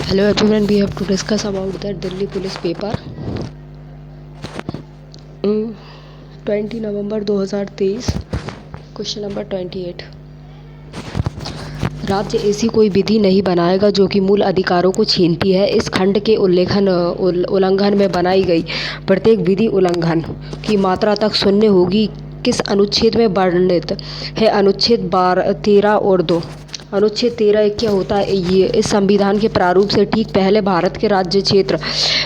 Hello everyone, we have to discuss about the Delhi police paper. 20 November 2023, question number 28। राज्य ऐसी कोई विधि नहीं बनाएगा जो कि मूल अधिकारों को छीनती है। इस खंड के उल्लंघन में बनाई गई प्रत्येक विधि उल्लंघन की मात्रा तक शून्य होगी। किस अनुच्छेद में वर्णित है? अनुच्छेद 13 और 2। अनुच्छेद 13 क्या होता है? ये इस संविधान के प्रारूप से ठीक पहले भारत के राज्य क्षेत्र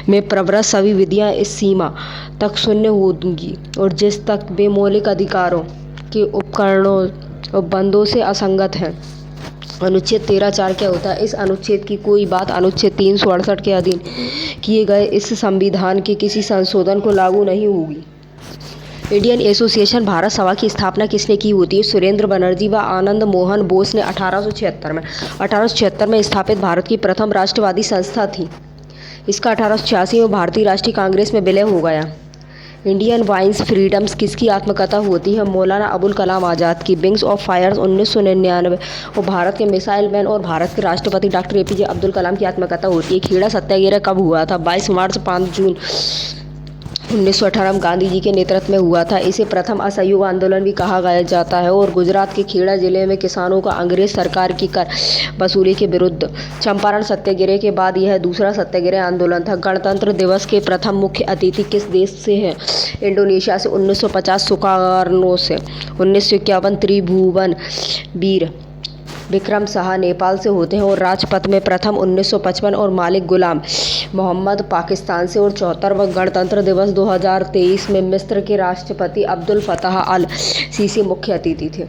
में प्रवृत्त सभी विधियां इस सीमा तक शून्य होंगी और जिस तक वे मौलिक अधिकारों के उपकरणों और बंदों से असंगत हैं। अनुच्छेद 13(4) क्या होता है? इस अनुच्छेद की कोई बात अनुच्छेद 368 के अधीन किए गए इस संविधान के किसी संशोधन को लागू नहीं होगी। इंडियन एसोसिएशन भारत सभा की स्थापना किसने की होती है? सुरेंद्र बनर्जी व आनंद मोहन बोस ने 1876 में स्थापित भारत की प्रथम राष्ट्रवादी संस्था थी। इसका 1886 में भारतीय राष्ट्रीय कांग्रेस में विलय हो गया। इंडियन वाइन्स फ्रीडम्स किसकी आत्मकथा होती है? मौलाना अबुल कलाम आज़ाद की। विंग्स ऑफ फायर 1999 और भारत के मिसाइल मैन और भारत के राष्ट्रपति डॉक्टर APJ अब्दुल कलाम की आत्मकथा होती है। खेड़ा सत्याग्रह कब हुआ था? 22 मार्च 5 जून 1918 में गांधी जी के नेतृत्व में हुआ था। इसे प्रथम असहयोग आंदोलन भी कहा जाता है और गुजरात के खेड़ा जिले में किसानों का अंग्रेज सरकार की कर वसूली के विरुद्ध चंपारण सत्याग्रह के बाद यह दूसरा सत्याग्रह आंदोलन था। गणतंत्र दिवस के प्रथम मुख्य अतिथि किस देश से हैं? इंडोनेशिया से। 1950 सुकार्नो से। 1951 त्रिभुवन वीर विक्रम साहा नेपाल से होते हैं और राजपथ में प्रथम 1955 और मालिक गुलाम मोहम्मद पाकिस्तान से। और 74वां गणतंत्र दिवस 2023 में मिस्र के राष्ट्रपति अब्दुल फताह अल सीसी मुख्य अतिथि थे।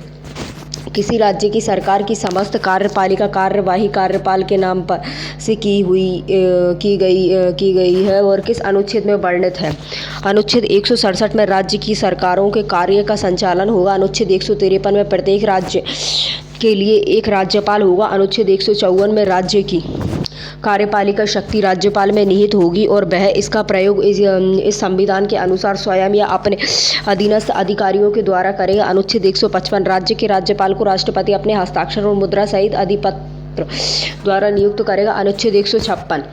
किसी राज्य की सरकार की समस्त कार्यपालिका कार्यवाही कार्यपाल के नाम पर से की गई है और किस अनुच्छेद में वर्णित है? अनुच्छेद 167 में राज्य की सरकारों के कार्य का संचालन होगा। अनुच्छेद 153 में प्रत्येक राज्य के लिए एक राज्यपाल होगा। अनुच्छेद 154 में राज्य की कार्यपालिका शक्ति राज्यपाल में निहित होगी और वह इसका प्रयोग इस संविधान के अनुसार स्वयं या अपने अधीनस्थ अधिकारियों के द्वारा करेगा। अनुच्छेद 155 राज्य के राज्यपाल को राष्ट्रपति अपने हस्ताक्षर और मुद्रा सहित अधिपत्र द्वारा नियुक्त करेगा। अनुच्छेद 156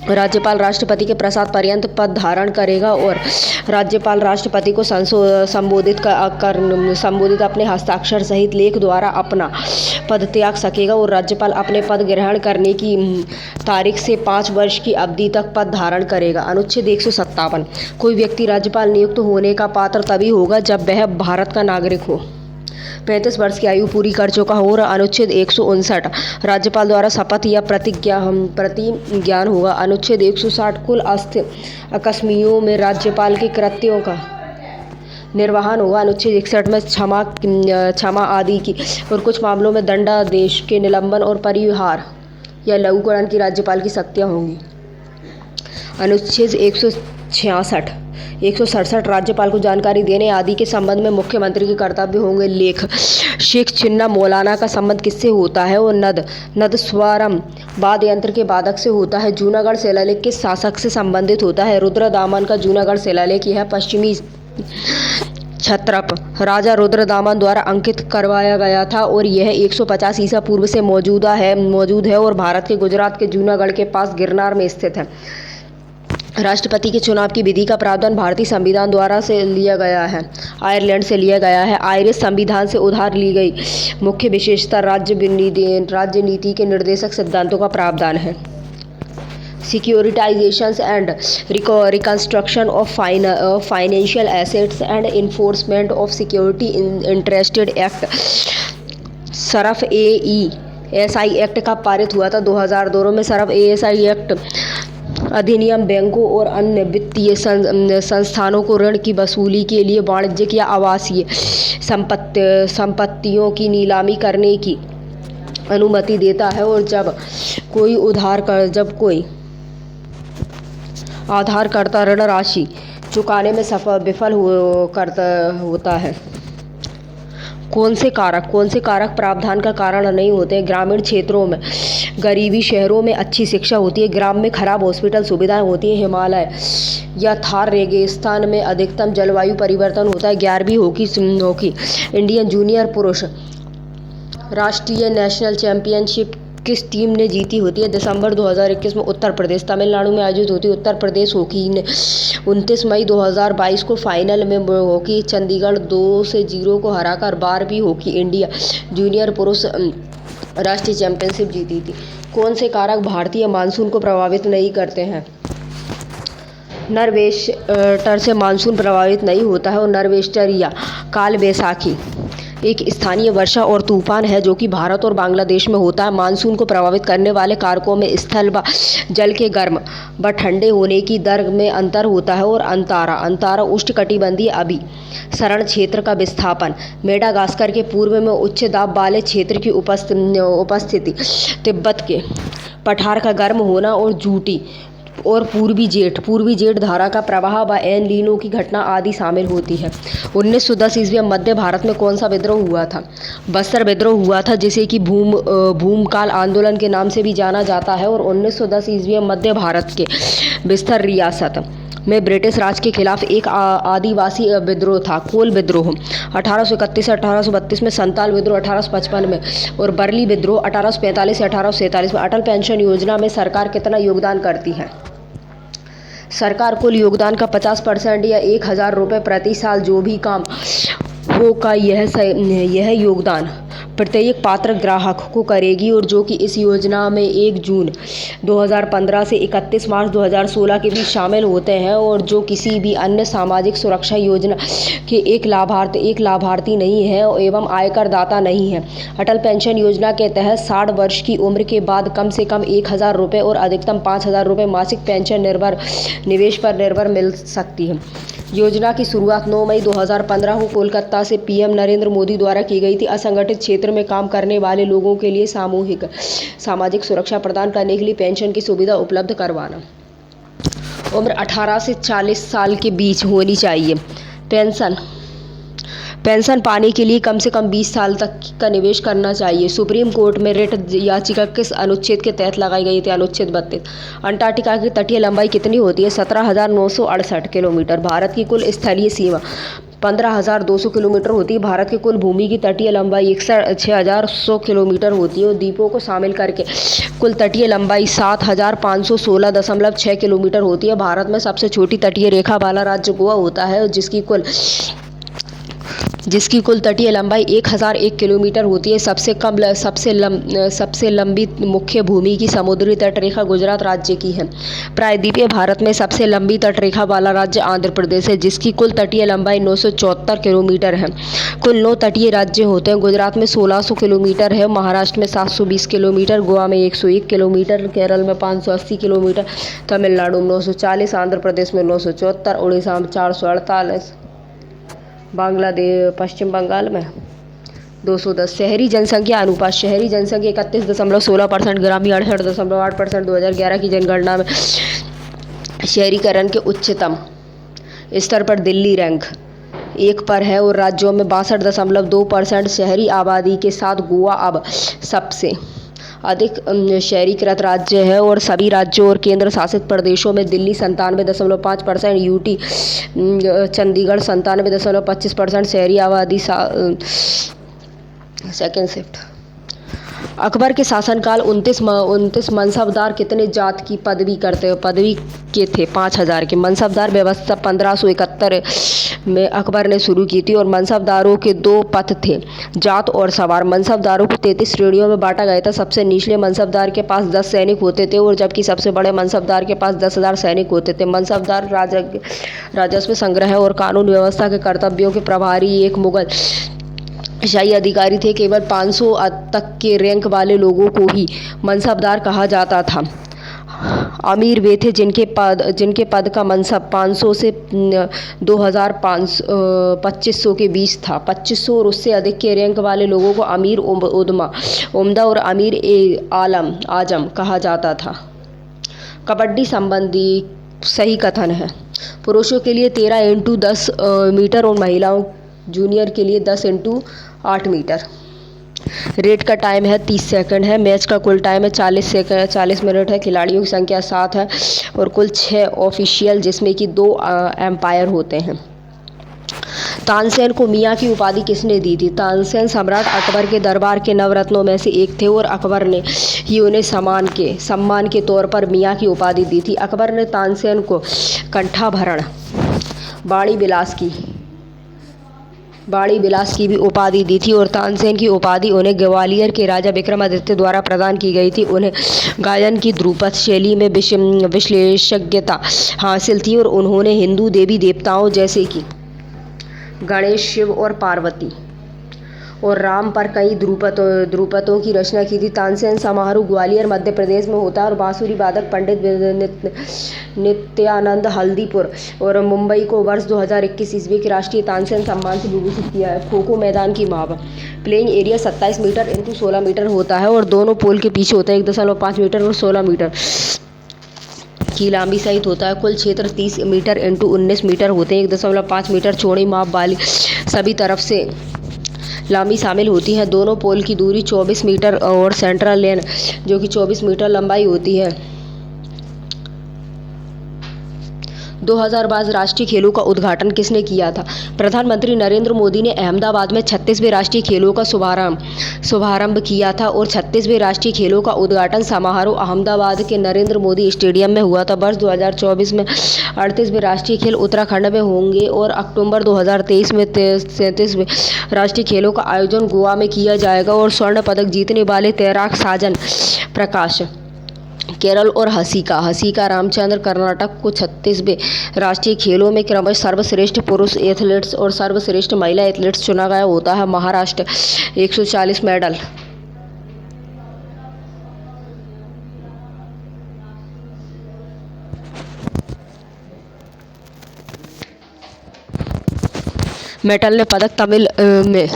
राज्यपाल राष्ट्रपति के प्रसाद पर्यंत पद धारण करेगा और राज्यपाल राष्ट्रपति को संबोधित अपने हस्ताक्षर सहित लेख द्वारा अपना पद त्याग सकेगा और राज्यपाल अपने पद ग्रहण करने की तारीख से 5 वर्ष की अवधि तक पद धारण करेगा। अनुच्छेद 157 कोई व्यक्ति राज्यपाल नियुक्त होने का पात्र तभी होगा जब वह भारत का नागरिक हो, 35 वर्ष की आयु पूरी कर चुका हो और अनुच्छेद 159 राज्यपाल द्वारा शपथ या प्रतिज्ञान होगा। अनुच्छेद 160 कुल अकस्मियों में राज्यपाल के कृत्यों का निर्वहन होगा। अनुच्छेद 61 में क्षमा आदि की और कुछ मामलों में दंडादेश के निलंबन और परिहार या लघुकरण की राज्यपाल की शक्तियाँ होंगी। अनुच्छेद 167 राज्यपाल को जानकारी देने आदि के संबंध में मुख्यमंत्री के कर्तव्य होंगे। लेख शेख चिन्ना मौलाना का संबंध किससे होता है? और नद स्वरम वाद्य यंत्र के वादक से होता है। जूनागढ़ शिलालेख किस शासक से संबंधित होता है? रुद्रदामन का जूनागढ़ शिलालेख यह पश्चिमी क्षत्रप राजा रुद्रदामन द्वारा अंकित करवाया गया था और यह 150 ईसा पूर्व से मौजूद है और भारत के गुजरात के जूनागढ़ के पास गिरनार में स्थित है। राष्ट्रपति के चुनाव की विधि का प्रावधान भारतीय संविधान द्वारा से लिया गया है, आयरलैंड से लिया गया है। आयरिश संविधान से उधार ली गई मुख्य विशेषता राज्य नीति के निर्देशक सिद्धांतों का प्रावधान है। Securitisation and reconstruction of financial assets and enforcement of security interested act सरफ AESI एक्ट का पारित हुआ था 2002 में। सरफ AESI एक्ट अधिनियम बैंकों और अन्य वित्तीय संस्थानों को ऋण की वसूली के लिए वाणिज्यिक या आवासीय संपत्तियों की नीलामी करने की अनुमति देता है और जब कोई आधारकर्ता ऋण राशि चुकाने में विफल होता है। कौन से कारक प्रावधान का कारण नहीं होते? ग्रामीण क्षेत्रों में गरीबी, शहरों में अच्छी शिक्षा होती है, ग्राम में खराब हॉस्पिटल सुविधाएं होती है, हिमालय या थार रेगिस्तान में अधिकतम जलवायु परिवर्तन होता है। 11वीं हॉकी इंडियन जूनियर पुरुष राष्ट्रीय नेशनल चैंपियनशिप किस टीम ने जीती होती है? दिसंबर 2021 में उत्तर प्रदेश। तमिलनाडु में आयोजित होती है उत्तर प्रदेश हॉकी ने 29 मई 2022 को फाइनल में हॉकी चंडीगढ़ 2-0 को हराकर 12वीं हॉकी इंडिया जूनियर पुरुष राष्ट्रीय चैंपियनशिप जीती थी। कौन से कारक भारतीय मानसून को प्रभावित नहीं करते हैं? नरवेस्टर से मानसून प्रभावित नहीं होता है और नरवेस्टर या काल बैसाखी एक स्थानीय वर्षा और तूफान है जो कि भारत और बांग्लादेश में होता है। मानसून को प्रभावित करने वाले कारकों में स्थल व जल के गर्म व ठंडे होने की दर में अंतर होता है और अंतारा उष्णकटिबंधीय अभिसरण क्षेत्र का विस्थापन, मेडागास्कर के पूर्व में उच्च दाब वाले क्षेत्र की उपस्थिति, तिब्बत के पठार का गर्म होना और जूटी और पूर्वी जेठ धारा का प्रवाह व एल नीनो की घटना आदि शामिल होती है। 1910 ईस्वी में मध्य भारत में कौन सा विद्रोह हुआ था? बस्तर विद्रोह हुआ था, जिसे कि भूमकाल आंदोलन के नाम से भी जाना जाता है। और 1910 ईस्वी में मध्य भारत के बस्तर रियासत में ब्रिटिश राज के खिलाफ एक आदिवासी विद्रोह था, कोल विद्रोह 1831 से 1832 में, संताल विद्रोह 1855 में और बरली विद्रोह 1845 से 1847 में। अटल पेंशन योजना में सरकार कितना योगदान करती है? सरकार कुल योगदान का 50% या 1000 रुपये प्रति साल जो भी काम हो का यह योगदान प्रत्येक पात्र ग्राहक को करेगी और जो कि इस योजना में 1 जून 2015 से 31 मार्च 2016 के बीच शामिल होते हैं और जो किसी भी अन्य सामाजिक सुरक्षा योजना के एक लाभार्थी नहीं है एवं आयकर दाता नहीं है। अटल पेंशन योजना के तहत 60 वर्ष की उम्र के बाद कम से कम 1000 रुपये और अधिकतम 5000 रुपये मासिक पेंशन निवेश पर निर्भर मिल सकती है। योजना की शुरुआत 9 मई 2015 को कोलकाता से पीएम नरेंद्र मोदी द्वारा की गई थी। असंगठित क्षेत्र में काम करने वाले लोगों के लिए सामूहिक सामाजिक सुरक्षा प्रदान करने के लिए पेंशन की सुविधा उपलब्ध करवाना। उम्र 18 से 40 साल के बीच होनी चाहिए। पेंशन पाने के लिए कम से कम 20 साल तक का निवेश करना चाहिए। सुप्रीम कोर्ट में रिट याचिका किस अनुच्छेद के तहत लगाई गई थी? अनुच्छेद 32। अंटार्कटिका की तटीय लंबाई कितनी होती है? 17,968 किलोमीटर। भारत की कुल स्थलीय सीमा 15,200 किलोमीटर होती है। भारत की कुल भूमि की तटीय लंबाई 6,100 किलोमीटर होती है और द्वीपों को शामिल करके कुल तटीय लंबाई 7,516.6 किलोमीटर होती है। भारत में सबसे छोटी तटीय रेखा वाला राज्य गोवा होता है जिसकी कुल तटीय लंबाई 1001 किलोमीटर होती है। सबसे लंबी मुख्य भूमि की समुद्री तट रेखा गुजरात राज्य की है। प्रायद्वीपीय भारत में सबसे लंबी तट रेखा वाला राज्य आंध्र प्रदेश है जिसकी कुल तटीय लंबाई 974 किलोमीटर है। कुल 9 तटीय राज्य होते हैं। गुजरात में 1600 किलोमीटर है, महाराष्ट्र में 720 किलोमीटर, गोवा में 101 किलोमीटर, केरल में 580 किलोमीटर, तमिलनाडु में 940, आंध्र प्रदेश में 974, उड़ीसा में 448, पश्चिम बंगाल में 210। शहरी जनसंख्या अनुपात। शहरी जनसंख्या 31.16%, ग्रामीण 68.8%। 2011 की जनगणना में शहरीकरण के उच्चतम स्तर पर दिल्ली रैंक 1 पर है और राज्यों में 62.2% शहरी आबादी के साथ गोवा अब सबसे अधिक शहरीकृत राज्य है और सभी राज्यों और केंद्र शासित प्रदेशों में दिल्ली 97.5%, यूटी चंडीगढ़ 97.25% शहरी आबादी सेकेंड शिफ्ट। अकबर के शासनकाल 29 मनसबदार कितने जात की पदवी के थे? 5000 के। मनसबदार व्यवस्था 1571 में अकबर ने शुरू की थी और मनसबदारों के 2 पद थे, जात और सवार। मनसबदारों को 33 श्रेणियों में बांटा गया था। सबसे निचले मनसबदार के पास 10 सैनिक होते थे और जबकि सबसे बड़े मनसबदार के पास 10,000 सैनिक होते थे। मनसबदार राजस्व संग्रह और कानून व्यवस्था के कर्तव्यों के प्रभारी एक मुगल शाही अधिकारी थे। केवल 500 तक के रैंक वाले लोगों को ही मनसबदार कहा जाता था। अमीर वे थे जिनके पद का मनसब 500 से 2,2500 के बीच था। 2500 और उससे अधिक के रैंक वाले लोगों को अमीर उम्दा और अमीर आजम कहा जाता था। कबड्डी संबंधी सही कथन है। पुरुषों के लिए 13x10 मीटर और महिलाओं जूनियर के लिए 10x8 मीटर। रेड का टाइम है 30 सेकंड है। मैच का कुल टाइम है 40 मिनट है। खिलाड़ियों की संख्या 7 है और कुल 6 ऑफिशियल जिसमें कि 2 एम्पायर होते हैं। तानसेन को मियाँ की उपाधि किसने दी थी? तानसेन सम्राट अकबर के दरबार के नवरत्नों में से एक थे और अकबर ने ही उन्हें सम्मान के तौर पर मियाँ की उपाधि दी थी। अकबर ने तानसेन को कंठाभरण वाणी विलास की भी उपाधि दी थी और तानसेन की उपाधि उन्हें ग्वालियर के राजा विक्रमादित्य द्वारा प्रदान की गई थी। उन्हें गायन की ध्रुपद शैली में विशेषज्ञता हासिल थी और उन्होंने हिंदू देवी देवताओं जैसे कि गणेश, शिव और पार्वती और राम पर कई ध्रुपदों की रचना की थी। तानसेन समारोह ग्वालियर मध्य प्रदेश में होता है और बांसुरी वादक पंडित नित्यानंद हल्दीपुर और मुंबई को वर्ष 2021 ईस्वी के राष्ट्रीय तानसेन सम्मान से विभूषित किया है। खो खो मैदान की माप। Playing area 27 metre into 16 metre होता है और दोनों पोल के पीछे होता है 1.5 मीटर और 16 मीटर की लंबी सहित होता है। कुल क्षेत्र 30 मीटर इंटू 19 मीटर होते हैं। 1.5 मीटर चौड़ी माप वाली सभी तरफ से लंबी शामिल होती है। दोनों पोल की दूरी 24 मीटर और सेंट्रल लेन जो कि 24 मीटर लंबाई होती है। 2022 राष्ट्रीय खेलों का उद्घाटन किसने किया था? प्रधानमंत्री नरेंद्र मोदी ने अहमदाबाद में 36वें राष्ट्रीय खेलों का शुभारंभ किया था और 36वें राष्ट्रीय खेलों का उद्घाटन समारोह अहमदाबाद के नरेंद्र मोदी स्टेडियम में हुआ था। वर्ष 2024 में 38वें राष्ट्रीय खेल उत्तराखंड में होंगे और अक्टूबर 2023 में 37वें राष्ट्रीय खेलों का आयोजन गोवा में किया जाएगा और स्वर्ण पदक जीतने वाले तैराक साजन प्रकाश केरल और हसीका रामचंद्र कर्नाटक को 36वें राष्ट्रीय खेलों में क्रमशः सर्वश्रेष्ठ पुरुष एथलीट्स और सर्वश्रेष्ठ महिला एथलीट्स चुना गया होता है। महाराष्ट्र 140 मेडल मेडल ने पदक तमिल में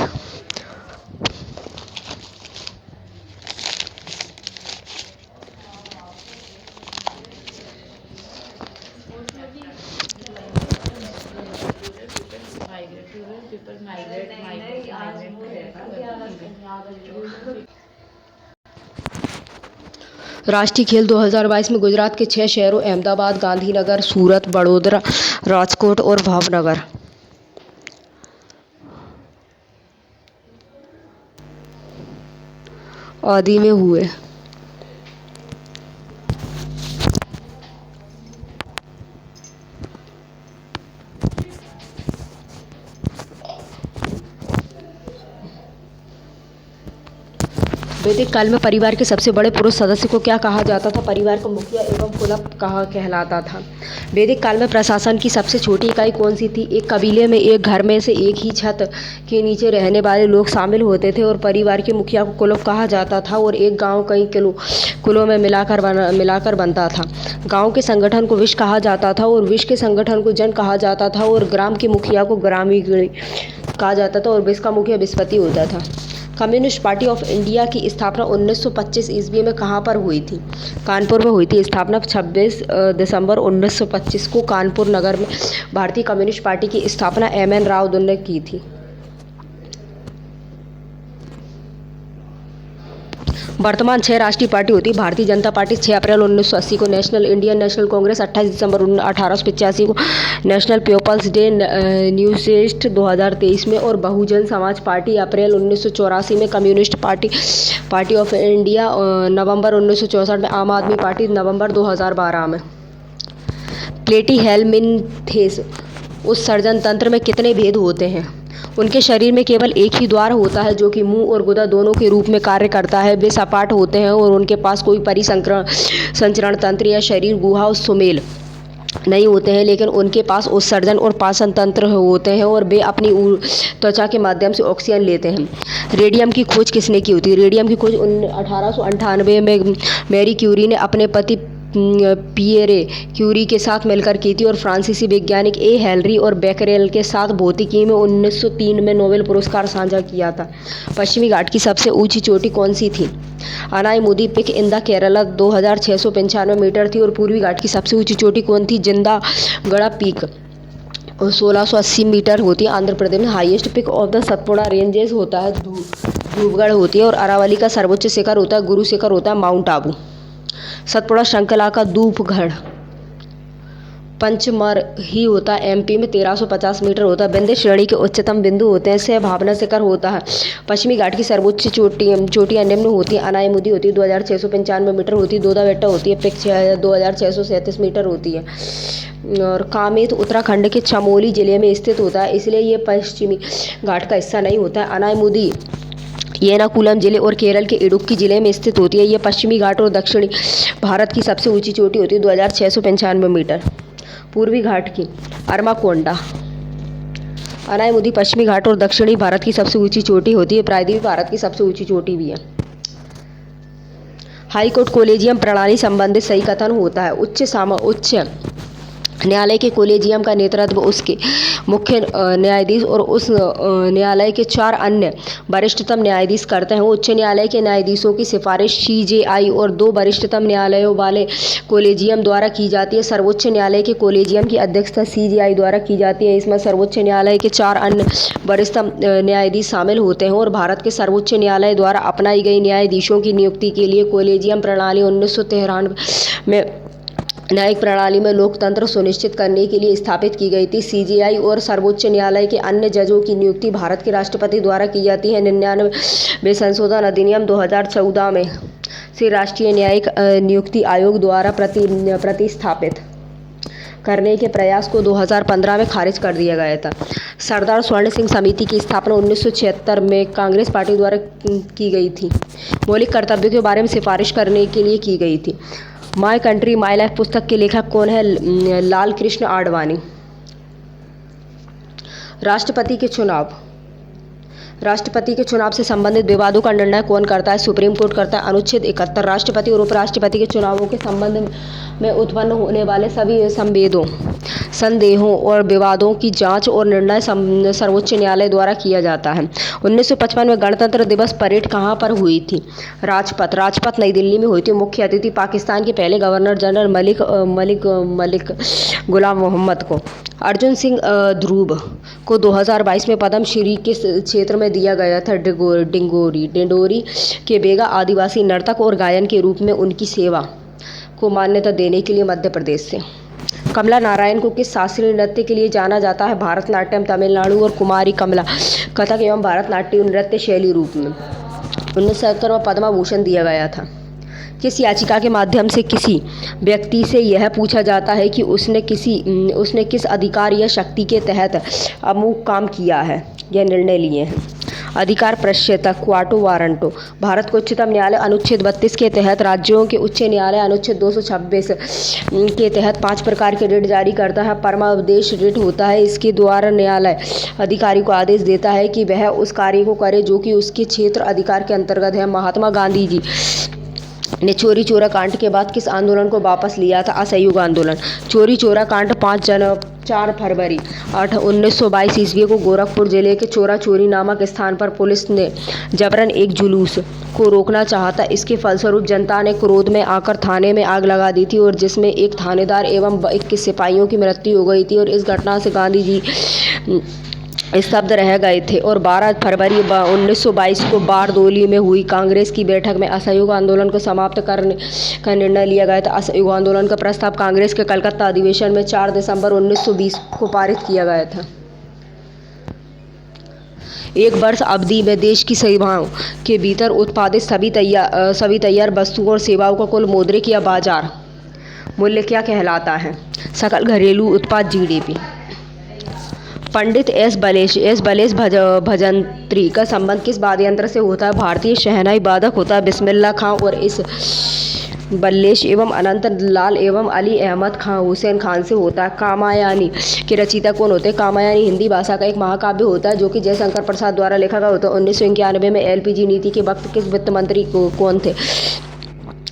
राष्ट्रीय खेल 2022 में गुजरात के 6 शहरों अहमदाबाद, गांधीनगर, सूरत, बड़ोदरा, राजकोट और भावनगर आदि में हुए। वैदिक काल में परिवार के सबसे बड़े पुरुष सदस्य को क्या कहा जाता था? परिवार का मुखिया एवं कुलप कहलाता था। वैदिक काल में प्रशासन की सबसे छोटी इकाई कौन सी थी? एक कबीले में एक घर में से एक ही छत के नीचे रहने वाले लोग शामिल होते थे और परिवार के मुखिया को कुलप कहा जाता था और एक गांव कई कुलों में मिलाकर बनता था। गांव के संगठन को विश कहा जाता था और विश के संगठन को जन कहा जाता था और ग्राम के मुखिया को ग्रामीण कहा जाता था और विश का मुखिया विस्पति होता था। कम्युनिस्ट पार्टी ऑफ इंडिया की स्थापना 1925 ईस्वी में कहाँ पर हुई थी? कानपुर में हुई थी। स्थापना 26 दिसंबर 1925 को कानपुर नगर में भारतीय कम्युनिस्ट पार्टी की स्थापना एम.एन. राव ने की थी। वर्तमान 6 राष्ट्रीय पार्टी होती है। भारतीय जनता पार्टी 6 अप्रैल 1980 को, नेशनल इंडियन नेशनल कांग्रेस 28 दिसंबर 1885 को, नेशनल पीपल्स डे न्यूज़ेस्ट 2023 में और बहुजन समाज पार्टी अप्रैल 1984 में, कम्युनिस्ट पार्टी ऑफ इंडिया नवंबर 1964 में, आम आदमी पार्टी नवंबर 2012 में। प्लेटीहेल्मिन्थेस उत्सर्जन तंत्र में कितने भेद होते हैं? उनके शरीर में केवल एक ही द्वार होता है जो कि मुंह और गुदा दोनों के रूप में कार्य करता है। वे सपाट होते हैं और उनके पास कोई परिसंचरण तंत्र या शरीर गुहा सुमेल नहीं होते हैं, लेकिन उनके पास उत्सर्जन और पाचन तंत्र होते हैं और वे अपनी त्वचा के माध्यम से ऑक्सीजन लेते हैं। रेडियम की खोज किसने की होती है? रेडियम की खोज 1898 में मैरी क्यूरी ने अपने पति पियरे क्यूरी के साथ मिलकर की थी और फ्रांसीसी वैज्ञानिक ए हेनरी और बेकरेल के साथ भौतिकी में 1903 में नोबेल पुरस्कार साझा किया था। पश्चिमी घाट की सबसे ऊंची चोटी कौन सी थी? Anaimudi peak in the Kerala 2695 metre थी और पूर्वी घाट की सबसे ऊंची चोटी कौन थी? जिंदागढ़ पीक 1680 मीटर होती है। आंध्र प्रदेश में highest peak of the Satpura ranges होता है धूपगढ़ होती है और अरावली का सर्वोच्च शिखर होता है गुरु शिखर होता है माउंट आबू। सतपुड़ा श्रृंखला का धूपगढ़ पंचमर ही होता है। एमपी में 1350 मीटर होता है। विंध्य श्रेणी के उच्चतम बिंदु होते हैं। सह भावना शिखर होता है। पश्चिमी घाट की सर्वोच्च चोटियाँ निम्न होती हैं। अनायमुदी होती है 2695 मीटर होती है। दोदा बेट्टा होती है पिक 2637 मीटर होती है। और कामेत उत्तराखंड के चमोली जिले में स्थित होता है, इसलिए ये पश्चिमी घाट का हिस्सा नहीं होता है। अनायमुदी एर्नाकुलम जिले और केरल के इडुक्की जिले में स्थित होती है। ये पश्चिमी घाट और दक्षिणी भारत की सबसे ऊंची चोटी होती है 2695 मीटर। पूर्वी घाट की अरमाकोंडा। अनायमुदी पश्चिमी घाट और दक्षिणी भारत की सबसे ऊंची चोटी होती है। प्रायद्वीप भारत की सबसे ऊंची चोटी भी है। हाईकोर्ट कोलेजियम प्रणाली संबंधित सही कथन होता है। उच्च न्यायालय के कोलेजियम का नेतृत्व उसके मुख्य न्यायाधीश और उस न्यायालय के 4 अन्य वरिष्ठतम न्यायाधीश करते हैं। उच्च न्यायालय के न्यायाधीशों की सिफारिश सीजेआई और 2 वरिष्ठतम न्यायालयों वाले कोलेजियम द्वारा की जाती है। सर्वोच्च न्यायालय के कोलेजियम की अध्यक्षता सीजेआई द्वारा की जाती है। इसमें सर्वोच्च न्यायालय के 4 अन्य वरिष्ठतम न्यायाधीश शामिल होते हैं और भारत के सर्वोच्च न्यायालय द्वारा अपनाई गई न्यायाधीशों की नियुक्ति के लिए कोलेजियम प्रणाली 1993 में न्यायिक प्रणाली में लोकतंत्र सुनिश्चित करने के लिए स्थापित की गई थी। सीजेआई और सर्वोच्च न्यायालय के अन्य जजों की नियुक्ति भारत के राष्ट्रपति द्वारा की जाती है। 99वें संशोधन अधिनियम 2014 में से राष्ट्रीय न्यायिक नियुक्ति आयोग द्वारा प्रतिस्थापित करने के प्रयास को 2015 में खारिज कर दिया गया था। सरदार स्वर्ण सिंह समिति की स्थापना 1976 में कांग्रेस पार्टी द्वारा की गई थी। मौलिक कर्तव्यों के बारे में सिफारिश करने के लिए की गई थी। माय कंट्री माय लाइफ पुस्तक के लेखक कौन है? लाल कृष्ण आडवाणी। राष्ट्रपति के चुनाव। राष्ट्रपति के चुनाव से संबंधित विवादों का निर्णय कौन करता है? सुप्रीम कोर्ट करता है। अनुच्छेद 71 राष्ट्रपति और उपराष्ट्रपति के चुनावों के संबंध में उत्पन्न होने वाले सभी संदेहों और विवादों की जांच और निर्णय सर्वोच्च न्यायालय द्वारा किया जाता है। 1955 में गणतंत्र दिवस परेड कहाँ पर हुई थी? राजपथ नई दिल्ली में हुई थी। मुख्य अतिथि पाकिस्तान के पहले गवर्नर जनरल मलिक गुलाम मोहम्मद को। अर्जुन सिंह ध्रुव को 2022 में पद्म श्री किस क्षेत्र में दिया गया था? डिंडोरी के बेगा आदिवासी नर्तक और गायन के रूप में उनकी सेवा को मान्यता देने के लिए मध्य प्रदेश से। कमला नारायण को किस शास्त्रीय नृत्य के लिए जाना जाता है? भारतनाट्यम तमिलनाडु और कुमारी कमला कथक एवं भारतनाट्यम नृत्य शैली रूप में। 1970 में पद्म भूषण दिया गया था। किस याचिका के माध्यम से किसी व्यक्ति से यह पूछा जाता है कि उसने किस अधिकार या शक्ति के तहत अमुक काम किया है या निर्णय लिए हैं? अधिकार प्रश्यता क्वाटो वारंटो। भारत का उच्चतम न्यायालय अनुच्छेद 32 के तहत राज्यों के उच्च न्यायालय अनुच्छेद 226 के तहत 5 प्रकार के रिट जारी करता है। परमादेश रिट होता है। इसके द्वारा न्यायालय अधिकारी को आदेश देता है कि वह उस कार्य को करे जो कि उसके क्षेत्र अधिकार के अंतर्गत है। महात्मा गांधी जी ने चोरी चोरा कांड के बाद किस आंदोलन को वापस लिया था? असहयोग आंदोलन। चोरी चोरा कांड 4 फरवरी 1922 ईस्वी को गोरखपुर जिले के चोरा चोरी नामक स्थान पर पुलिस ने जबरन एक जुलूस को रोकना चाहा था। इसके फलस्वरूप जनता ने क्रोध में आकर थाने में आग लगा दी थी और जिसमें एक थानेदार एवं 21 सिपाहियों की मृत्यु हो गई थी और इस घटना से गांधी जी स्तब्ध रह गए थे। और 12 फरवरी 1922 को बारदोली में हुई कांग्रेस की बैठक में असहयोग आंदोलन को समाप्त करने का निर्णय लिया गया था। असहयोग आंदोलन का प्रस्ताव कांग्रेस के कलकत्ता अधिवेशन में 4 दिसंबर 1920 को पारित किया गया था। एक वर्ष अवधि में देश की सीमाओं के भीतर उत्पादित सभी तैयार वस्तुओं और सेवाओं का कुल मौद्रिक या बाजार मूल्य क्या कहलाता है? सकल घरेलू उत्पाद जीडीपी। पंडित एस बलेश भजंत्री का संबंध किस वाद्य यंत्र से होता है? भारतीय शहनाई वादक होता है बिस्मिल्लाह खां। और इस बल्लेश एवं अनंत लाल एवं अली अहमद खां हुसैन खान से होता है। कामायनी के रचयिता कौन होते हैं? कामायनी हिंदी भाषा का एक महाकाव्य होता है जो कि जयशंकर प्रसाद द्वारा लिखा गया होता है। 1991 में एलपीजी नीति के वक्त किस वित्त मंत्री कौन थे?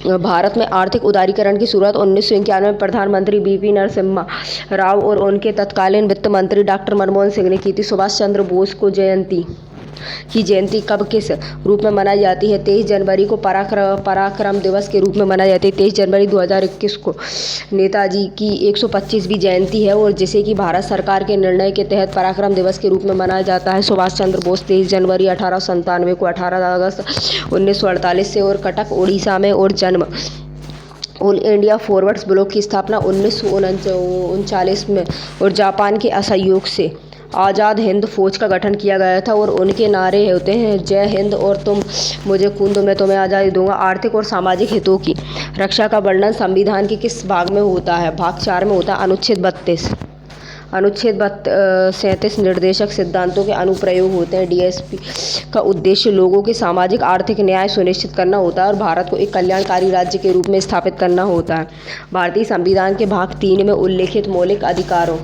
भारत में आर्थिक उदारीकरण की शुरुआत 1991 में प्रधानमंत्री बीपी नरसिम्हा राव और उनके तत्कालीन वित्त मंत्री डॉक्टर मनमोहन सिंह ने की थी। सुभाष चंद्र बोस को जयंती कब किस रूप में मनाई जाती है? 23 जनवरी को पराक्रम दिवस के रूप में मनाई जाती है। 23 जनवरी 2021 को नेताजी की 125वीं जयंती है और जिसे कि भारत सरकार के निर्णय के तहत पराक्रम दिवस के रूप में मनाया जाता है। सुभाष चंद्र बोस 23 जनवरी 1897 को 18 अगस्त 1948 से और कटक उड़ीसा में और जन्म ऑल इंडिया फॉरवर्ड्स ब्लॉक की स्थापना 1939 में और जापान के असहयोग से आज़ाद हिंद फौज का गठन किया गया था। और उनके नारे होते हैं जय हिंद और तुम मुझे खून दो मैं तुम्हें आज़ादी दूंगा। आर्थिक और सामाजिक हितों की रक्षा का वर्णन संविधान के किस भाग में होता है? भाग 4 में होता है। अनुच्छेद 37 निर्देशक सिद्धांतों के अनुप्रयोग होते हैं। डीएसपी का उद्देश्य लोगों के सामाजिक आर्थिक न्याय सुनिश्चित करना होता है और भारत को एक कल्याणकारी राज्य के रूप में स्थापित करना होता है। भारतीय संविधान के भाग 3 में उल्लेखित मौलिक अधिकारों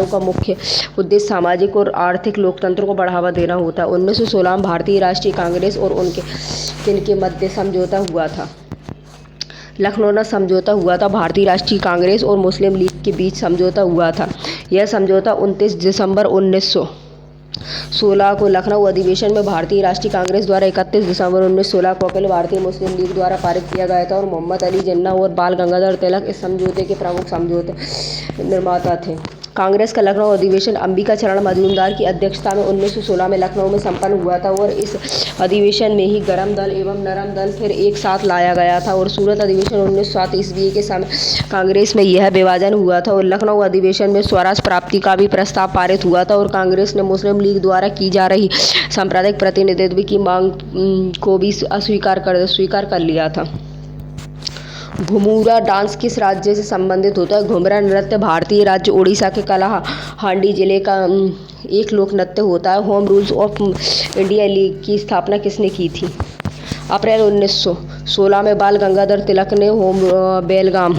का मुख्य उद्देश्य सामाजिक और आर्थिक लोकतंत्र को बढ़ावा देना होता है। 1916 में भारतीय राष्ट्रीय कांग्रेस और किनके मध्य समझौता हुआ था? लखनऊ समझौता हुआ था। भारतीय राष्ट्रीय कांग्रेस और मुस्लिम लीग के बीच समझौता हुआ था। यह समझौता 29 दिसंबर 1916 को लखनऊ अधिवेशन में भारतीय राष्ट्रीय कांग्रेस द्वारा 31 दिसंबर 1916 को अखिल भारतीय मुस्लिम लीग द्वारा पारित किया गया था। और मोहम्मद अली जिन्ना और बाल गंगाधर तिलक इस समझौते के प्रमुख समझौते निर्माता थे। कांग्रेस का लखनऊ अधिवेशन अंबिका चरण मजूमदार की अध्यक्षता में 1916 में लखनऊ में संपन्न हुआ था। और इस अधिवेशन में ही गरम दल एवं नरम दल फिर एक साथ लाया गया था। और सूरत अधिवेशन 1907 ईस्वी के समय कांग्रेस में यह विभाजन हुआ था। और लखनऊ अधिवेशन में स्वराज प्राप्ति का भी प्रस्ताव पारित हुआ था। और कांग्रेस ने मुस्लिम लीग द्वारा की जा रही सांप्रदायिक प्रतिनिधित्व की मांग को भी स्वीकार कर लिया था। घुमुरा डांस किस राज्य से संबंधित होता है? घुमुरा नृत्य भारतीय राज्य उड़ीसा के कलाहांडी जिले का एक लोक नृत्य होता है। Home rules of India league की स्थापना किसने की थी? अप्रैल 1916 में बाल गंगाधर तिलक ने बेलगाम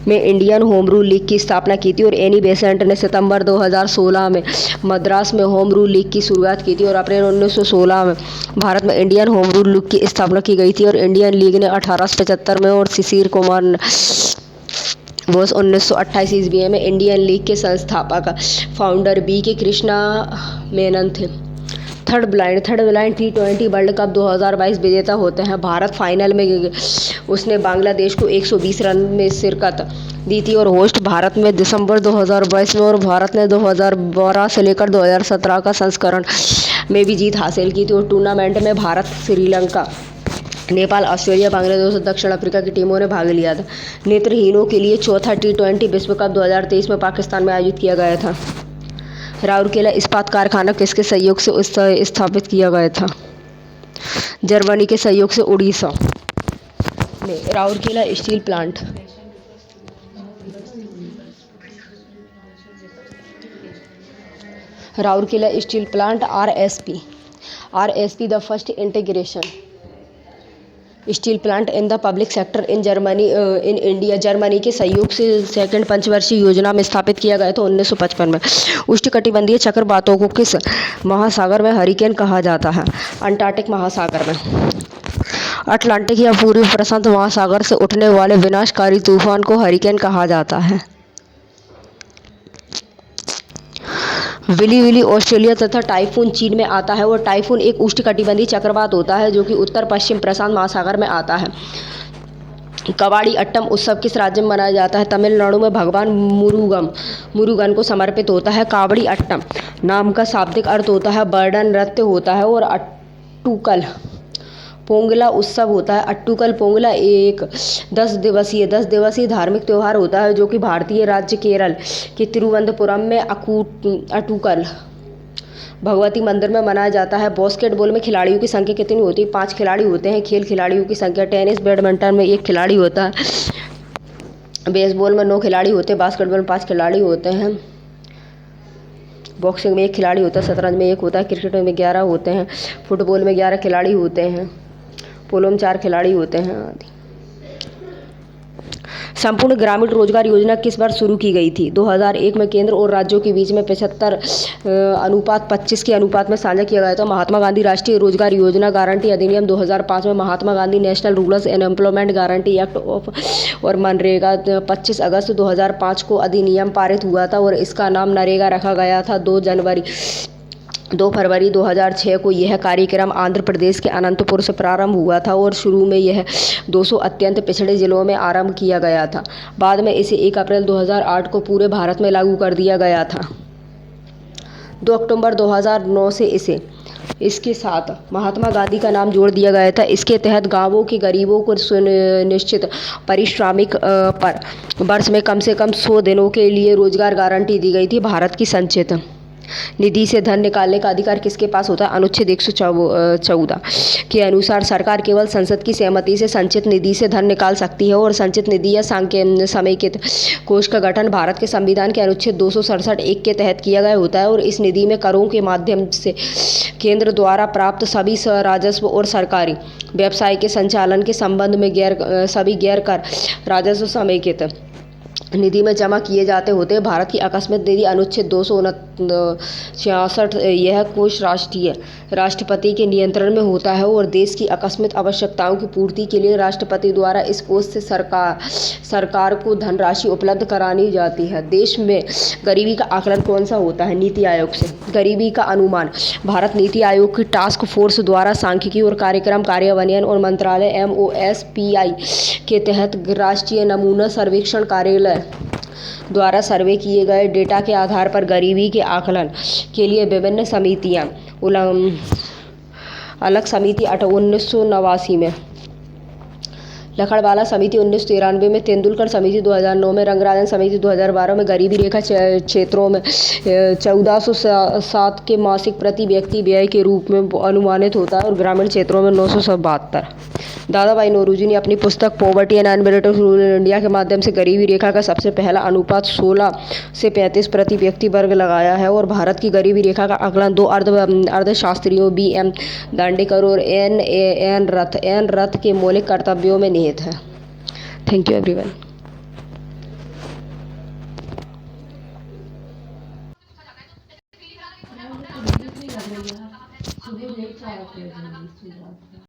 में इंडियन होम रूल लीग की स्थापना की थी। और एनी बेसेंट ने सितंबर 2016 में मद्रास में होम रूल लीग की शुरुआत की थी। और अप्रैल 1916 में भारत में इंडियन होम रूल लीग की स्थापना की गई थी। और इंडियन लीग ने 1875 में और शिशिर कुमार बोस 1928 ईस्वी में इंडियन लीग के संस्थापक फाउंडर बी के कृष्णा मेनन थे। Third blind T20 world cup 2022 विजेता होते हैं। भारत फाइनल में उसने बांग्लादेश को 120 रन में शिरकत दी थी। और होस्ट भारत में दिसंबर 2022 में और भारत ने 2012 से लेकर 2017 का संस्करण में भी जीत हासिल की थी। और टूर्नामेंट में भारत, श्रीलंका, नेपाल, ऑस्ट्रेलिया, बांग्लादेश और दक्षिण अफ्रीका की टीमों ने भाग लिया था। नेत्रहीनों के लिए चौथा T20 विश्व कप 2023 में पाकिस्तान में आयोजित किया गया था। राउरकेला इस्पात कारखाना किसके सहयोग से स्थापित किया गया था? जर्मनी के सहयोग से उड़ीसा में Rourkela steel plant. Rourkela steel plant RSP the first integration steel plant in the public sector in India Germany के सहयोग से सेकंड पंचवर्षीय योजना में स्थापित किया गया था 1955 में। उष्णकटिबंधीय चक्रवातों को किस महासागर में हरिकेन कहा जाता है? अंटार्कटिक महासागर में। अटलांटिक या पूर्वी प्रशांत महासागर से उठने वाले विनाशकारी तूफान को हरिकेन कहा जाता है। विली ऑस्ट्रेलिया तथा टाइफून चीन में आता है। और टाइफून एक उष्णकटिबंधीय चक्रवात होता है जो कि उत्तर पश्चिम प्रशांत महासागर में आता है। कवाड़ी अट्टम उत्सव किस राज्य में मनाया जाता है? तमिलनाडु में भगवान मुरुगन को समर्पित होता है। कावड़ी अट्टम नाम का शाब्दिक अर्थ होता है बर्डन नृत्य होता है। और अट्टुकल पोंगला उत्सव होता है। अट्टुकल पोंगला एक 10 दिवसीय धार्मिक त्यौहार होता है जो कि भारतीय राज्य केरल के तिरुवनंतपुरम में अट्टुकल भगवती मंदिर में मनाया जाता है। बास्केटबॉल में खिलाड़ियों की संख्या कितनी होती है? 5 खिलाड़ी होते हैं। खेल खिलाड़ियों की संख्या टेनिस बैडमिंटन में 1 खिलाड़ी होता है। बेसबॉल में 9 खिलाड़ी होते हैं। बास्केटबॉल में 5 खिलाड़ी होते हैं। बॉक्सिंग में 1 खिलाड़ी होता है। शतरंज में 1 होता है। क्रिकेट में 11 होते हैं। फुटबॉल में 11 खिलाड़ी होते हैं। पोलो में 4 खिलाड़ी होते हैं आदि। संपूर्ण ग्रामीण रोजगार योजना किस वर्ष शुरू की गई थी? 2001 में केंद्र और राज्यों के बीच में 75:25 के अनुपात में साझा किया गया था। महात्मा गांधी राष्ट्रीय रोजगार योजना गारंटी अधिनियम 2005 में Mahatma Gandhi national rural employment guarantee act और मनरेगा 25 अगस्त 2005 को अधिनियम पारित हुआ था। और इसका नाम नरेगा रखा गया था। 2 फरवरी 2006 को यह कार्यक्रम आंध्र प्रदेश के अनंतपुर से प्रारंभ हुआ था। और शुरू में यह 200 अत्यंत पिछड़े जिलों में आरंभ किया गया था। बाद में इसे 1 अप्रैल 2008 को पूरे भारत में लागू कर दिया गया था। 2 अक्टूबर 2009 से इसे इसके साथ महात्मा गांधी का नाम जोड़ दिया गया था। इसके तहत गांवों के गरीबों को सुनिश्चित पारिश्रमिक पर वर्ष में कम से कम 100 दिनों के लिए रोजगार गारंटी दी गई थी। भारत की संचित निधि से धन निकालने का अधिकार किसके पास होता है? अनुच्छेद 114 के अनुसार सरकार केवल संसद की सहमति से संचित निधि से धन निकाल सकती है और संचित निधि या समेकित कोष का गठन भारत के संविधान के अनुच्छेद 267(1) के तहत किया गया होता है और इस निधि में करों के माध्यम से केंद्र द्वारा प्राप्त सभी राजस्व और सरकारी व्यवसाय के संचालन के संबंध में सभी गैर कर राजस्व समेकित निधि में जमा किए जाते होते हैं। भारत की आकस्मिक निधि अनुच्छेद 266 यह कोष राष्ट्रपति के नियंत्रण में होता है और देश की आकस्मिक आवश्यकताओं की पूर्ति के लिए राष्ट्रपति द्वारा इस कोष से सरकार को धनराशि उपलब्ध करानी जाती है। देश में गरीबी का आकलन कौन सा होता है? नीति आयोग से। गरीबी का अनुमान भारत नीति आयोग की टास्क फोर्स द्वारा सांख्यिकी और कार्यक्रम कार्यान्वयन और मंत्रालय MOSPI के तहत राष्ट्रीय नमूना सर्वेक्षण कार्यालय द्वारा सर्वे किए गए डेटा के आधार पर गरीबी के आकलन के लिए विभिन्न समितियां अलग समिति 1989 में, लकड़वाला समिति 1993 में, तेंदुलकर समिति 2009 में, रंगराजन समिति 2012 में। गरीबी रेखा क्षेत्रों में 1407 के मासिक प्रति व्यक्ति व्यय के रूप में अनुमानित होता है और ग्रामीण क्षेत्रों में 972। दादा भाई नौरोजी ने अपनी पुस्तक पॉवर्टी एंड अनबिटेड रूरल इंडिया के माध्यम से गरीबी रेखा का सबसे पहला अनुपात 16 से 35 प्रति व्यक्ति वर्ग लगाया है और भारत की गरीबी रेखा का आकलन दो अर्थशास्त्रियों BM दांडेकर और एन रथ के मौलिक कर्तव्यों में निहित है। Thank you everyone. सुबह